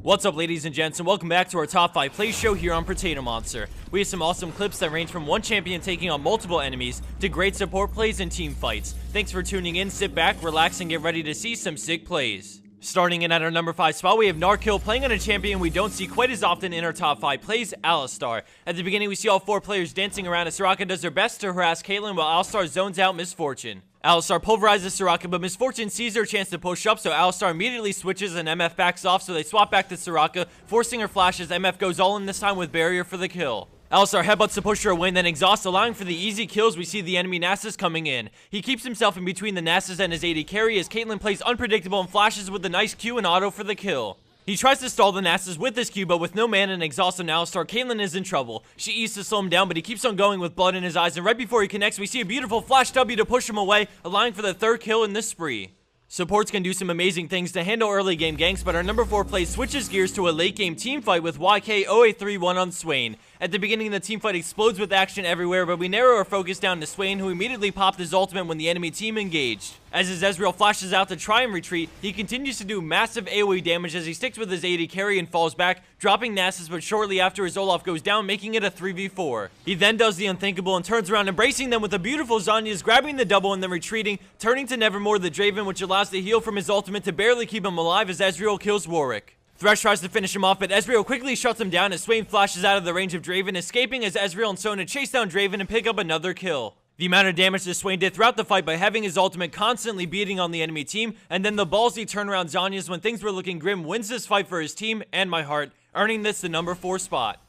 What's up, ladies and gents, and welcome back to our top 5 plays show here on Potato Monster. We have some awesome clips that range from one champion taking on multiple enemies to great support plays and team fights. Thanks for tuning in, sit back, relax, and get ready to see some sick plays. Starting in at our number 5 spot, we have Narkill playing on a champion we don't see quite as often in our top 5 plays, Alistar. At the beginning, we see all 4 players dancing around as Soraka does her best to harass Caitlyn while Alistar zones out Misfortune. Alistar pulverizes Soraka, but Misfortune sees her chance to push up, so Alistar immediately switches and MF backs off, so they swap back to Soraka, forcing her flash as MF goes all in this time with barrier for the kill. Alistar headbutts to push her away and then exhausts, allowing for the easy kills. We see the enemy Nasıl coming in. He keeps himself in between the Nasıl and his AD carry as Caitlyn plays unpredictable and flashes with a nice Q and auto for the kill. He tries to stall the Nasıl with his Q, but with no mana and exhaust on Alistar, Caitlyn is in trouble. She eats to slow him down, but he keeps on going with blood in his eyes, and right before he connects, we see a beautiful flash W to push him away, allowing for the 3rd kill in this spree. Supports can do some amazing things to handle early game ganks, but our number 4 play switches gears to a late game team fight with YK0831 on Swain. At the beginning, the team fight explodes with action everywhere, but we narrow our focus down to Swain, who immediately popped his ultimate when the enemy team engaged. As his Ezreal flashes out to try and retreat, he continues to do massive AoE damage as he sticks with his AD carry and falls back, dropping Nasıl, but shortly after his Olaf goes down, making it a 3v4. He then does the unthinkable and turns around, embracing them with a beautiful Zhonya's, grabbing the double and then retreating, turning to Nevermore the Draven, which allows the heal from his ultimate to barely keep him alive as Ezreal kills Warwick. Thresh tries to finish him off, but Ezreal quickly shuts him down as Swain flashes out of the range of Draven, escaping as Ezreal and Sona chase down Draven and pick up another kill. The amount of damage that Swain did throughout the fight by having his ultimate constantly beating on the enemy team, and then the ballsy turnaround Zhonya's when things were looking grim wins this fight for his team and my heart, earning this the number 4 spot.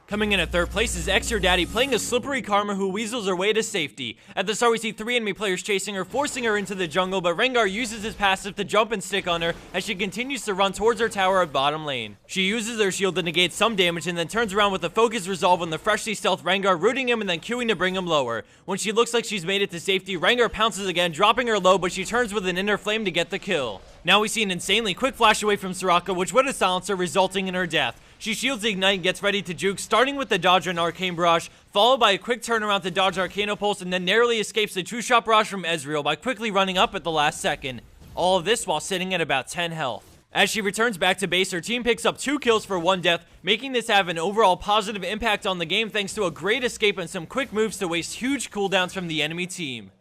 Coming in at 3rd place is Your Daddy playing a slippery Karma who weasels her way to safety. At the start, we see 3 enemy players chasing her, forcing her into the jungle, but Rengar uses his passive to jump and stick on her as she continues to run towards her tower at bottom lane. She uses her shield to negate some damage and then turns around with a focused resolve on the freshly stealth Rengar, rooting him and then queuing to bring him lower. When she looks like she's made it to safety, Rengar pounces again, dropping her low, but she turns with an inner flame to get the kill. Now we see an insanely quick flash away from Soraka, which would have silenced her, resulting in her death. She shields the Ignite and gets ready to juke, starting with the dodge and Arcane Barrage, followed by a quick turnaround to dodge Arcano Pulse, and then narrowly escapes the True Shot Barrage from Ezreal by quickly running up at the last second. All of this while sitting at about 10 health. As she returns back to base, her team picks up 2 kills for 1 death, making this have an overall positive impact on the game thanks to a great escape and some quick moves to waste huge cooldowns from the enemy team.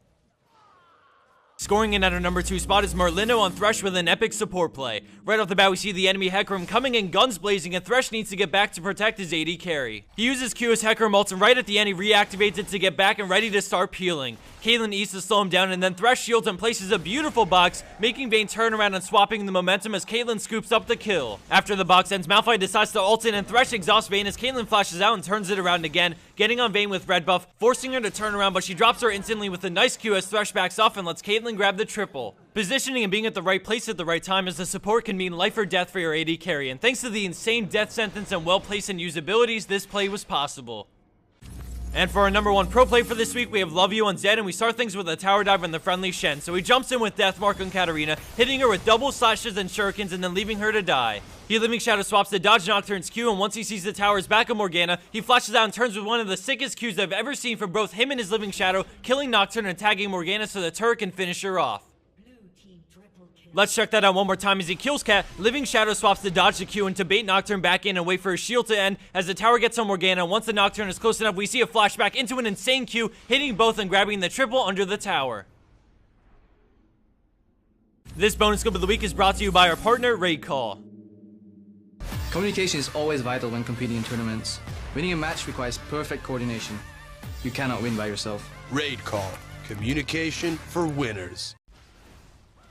Scoring in at our number 2 spot is Merlino on Thresh with an epic support play. Right off the bat, we see the enemy Hecarim coming in guns blazing, and Thresh needs to get back to protect his AD carry. He uses Q as Hecarim ults, and right at the end, he reactivates it to get back and ready to start peeling. Caitlyn eats to slow him down, and then Thresh shields and places a beautiful box, making Vayne turn around and swapping the momentum as Caitlyn scoops up the kill. After the box ends, Malphite decides to ult in, and Thresh exhausts Vayne as Caitlyn flashes out and turns it around again, getting on Vayne with red buff, forcing her to turn around, but she drops her instantly with a nice Q as Thresh backs off and lets Caitlyn grab the triple. Positioning and being at the right place at the right time as the support can mean life or death for your AD carry, and thanks to the insane death sentence and well-placed and usabilities, this play was possible. And for our number 1 pro play for this week, we have Love You on Zed, and we start things with a tower dive on the friendly Shen. So he jumps in with Deathmark on Katarina, hitting her with double slashes and shurikens and then leaving her to die. He Living Shadow swaps to dodge Nocturne's Q, and once he sees the tower's back of Morgana, he flashes out and turns with one of the sickest Qs I've ever seen from both him and his Living Shadow, killing Nocturne and tagging Morgana so the turret can finish her off. Let's check that out one more time as he kills Cat. Living Shadow swaps to dodge the Q and to bait Nocturne back in and wait for his shield to end as the tower gets on Morgana. Once the Nocturne is close enough, we see a flashback into an insane Q, hitting both and grabbing the triple under the tower. This bonus clip of the week is brought to you by our partner, Raid Call. Communication is always vital when competing in tournaments. Winning a match requires perfect coordination. You cannot win by yourself. Raid Call. Communication for winners.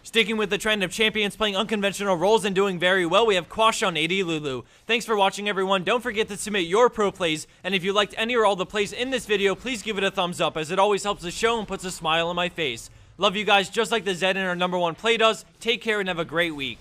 Sticking with the trend of champions playing unconventional roles and doing very well, we have Quash on AD Lulu. Thanks for watching, everyone. Don't forget to submit your pro plays, and if you liked any or all the plays in this video, please give it a thumbs up, as it always helps the show and puts a smile on my face. Love you guys just like the Zed in our number 1 play does. Take care and have a great week.